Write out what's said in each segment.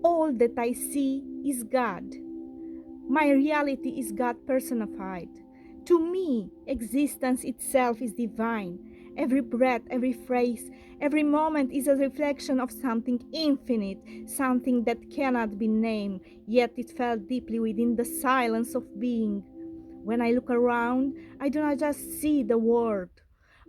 All that I see is God. My reality is God personified. To me, existence itself is divine. Every breath, every phrase, every moment is a reflection of something infinite, something that cannot be named, yet it felt deeply within the silence of being. When I look around, I do not just see the world.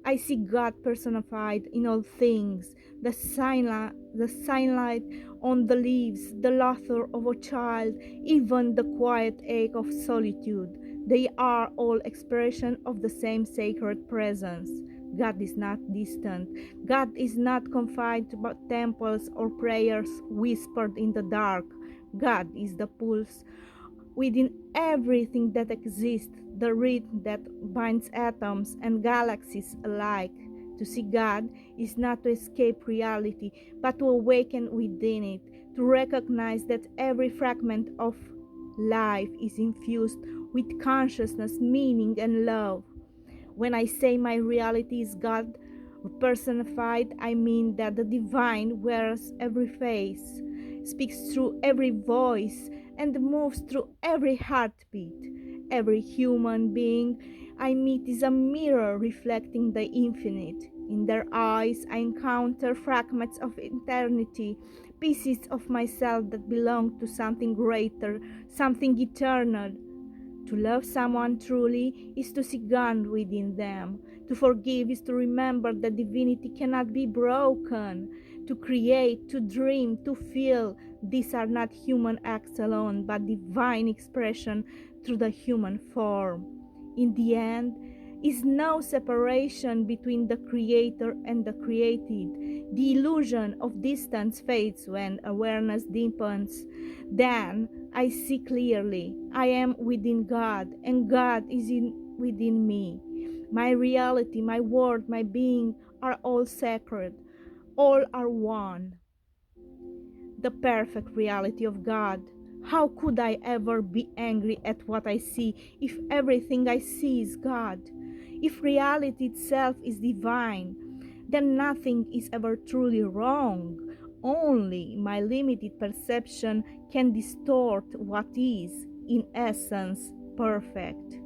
I see God personified in all things, the sunlight on the leaves, the laughter of a child, even the quiet ache of solitude. They are all expression of the same sacred presence. God is not distant. God is not confined to temples or prayers whispered in the dark. God is the pulse within everything that exists, the rhythm that binds atoms and galaxies alike. To see God is not to escape reality, but to awaken within it, to recognize that every fragment of life is infused with consciousness, meaning, and love. When I say my reality is God personified, I mean that the divine wears every face, speaks through every voice, and moves through every heartbeat. Every human being I meet is a mirror reflecting the infinite. In their eyes, I encounter fragments of eternity, pieces of myself that belong to something greater, something eternal. To love someone truly is to see God within them. To forgive is to remember that divinity cannot be broken. To create, to dream, to feel, these are not human acts alone, but divine expression through the human form. In the end, is no separation between the creator and the created. The illusion of distance fades when awareness deepens. Then I see clearly. I am within God, and God is within me. My reality, my word, my being are all sacred. All are one. The perfect reality of God. How could I ever be angry at what I see if everything I see is God? If reality itself is divine, then nothing is ever truly wrong. Only my limited perception can distort what is, in essence, perfect.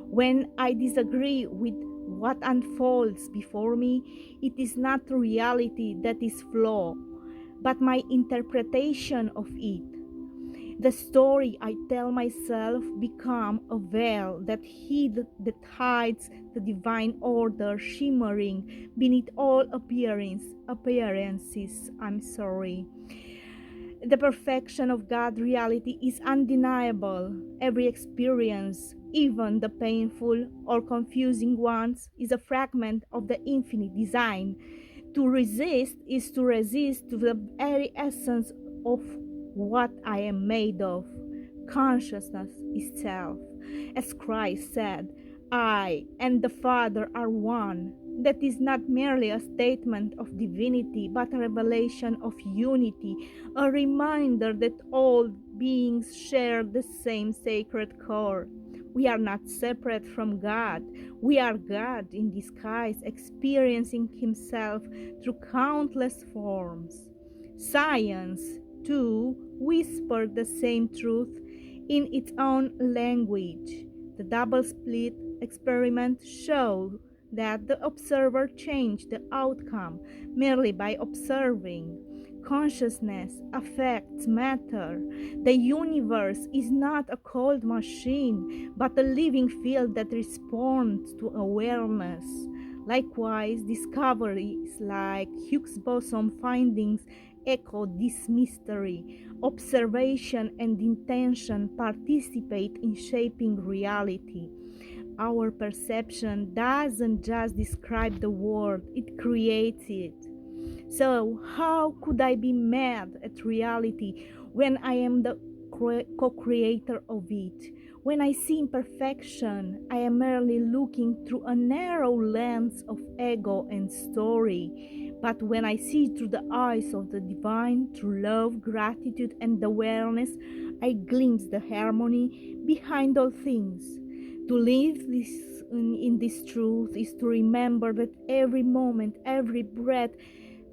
When I disagree with what unfolds before me, it is not reality that is flawed, but my interpretation of it. The story I tell myself become a veil that hides the divine order shimmering beneath all appearances. The perfection of God's reality is undeniable. Every experience, even the painful or confusing ones, is a fragment of the infinite design. To resist is to resist to the very essence of what I am made of, consciousness itself. As Christ said, I and the Father are one. That is not merely a statement of divinity, but a revelation of unity, a reminder that all beings share the same sacred core. We are not separate from God. We are God in disguise, experiencing Himself through countless forms. Science, too, whispers the same truth in its own language. The double slit experiment showed that the observer changed the outcome merely by observing. Consciousness affects matter. The universe is not a cold machine, but a living field that responds to awareness. Likewise, discoveries like Higgs boson findings echo this mystery. Observation and intention participate in shaping reality. Our perception doesn't just describe the world, it creates it. So, how could I be mad at reality when I am the co creator of it? When I see imperfection, I am merely looking through a narrow lens of ego and story. But when I see through the eyes of the divine, through love, gratitude, and awareness, I glimpse the harmony behind all things. To live in this truth is to remember that every moment, every breath,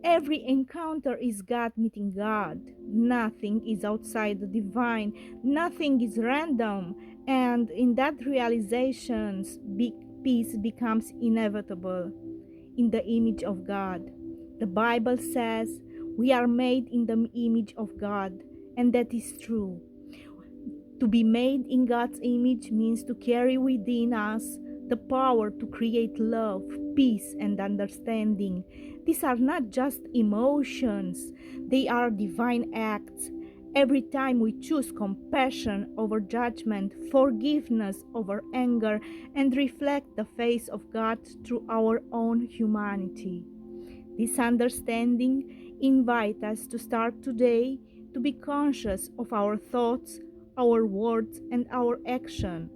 Every encounter is God meeting God. Nothing is outside the divine, nothing is random, and in that realization, big peace becomes inevitable in the image of God. The Bible says we are made in the image of God, and that is true. To be made in God's image means to carry within us the power to create love, peace, and understanding. These are not just emotions, they are divine acts. Every time we choose compassion over judgment, forgiveness over anger, and reflect the face of God through our own humanity. This understanding invites us to start today to be conscious of our thoughts, our words, and our action.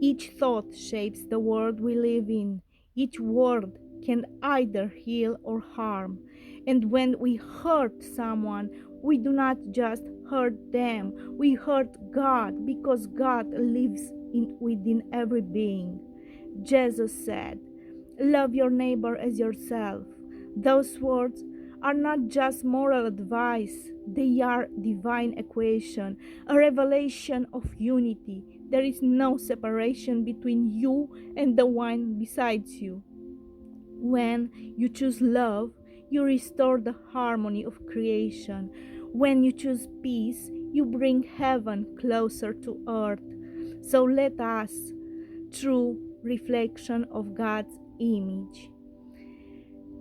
Each thought shapes the world we live in. Each word can either heal or harm. And when we hurt someone, we do not just hurt them, we hurt God because God lives within every being. Jesus said, "Love your neighbor as yourself." Those words are not just moral advice, they are divine equation, a revelation of unity. There is no separation between you and the one besides you. When you choose love, you restore the harmony of creation. When you choose peace, you bring heaven closer to earth. So let us, through reflection of God's image,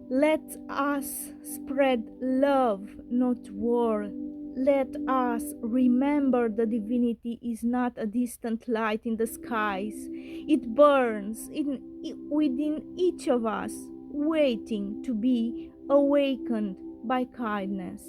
let us spread love, not war. Let us remember the divinity is not a distant light in the skies. It burns within each of us, waiting to be awakened by kindness.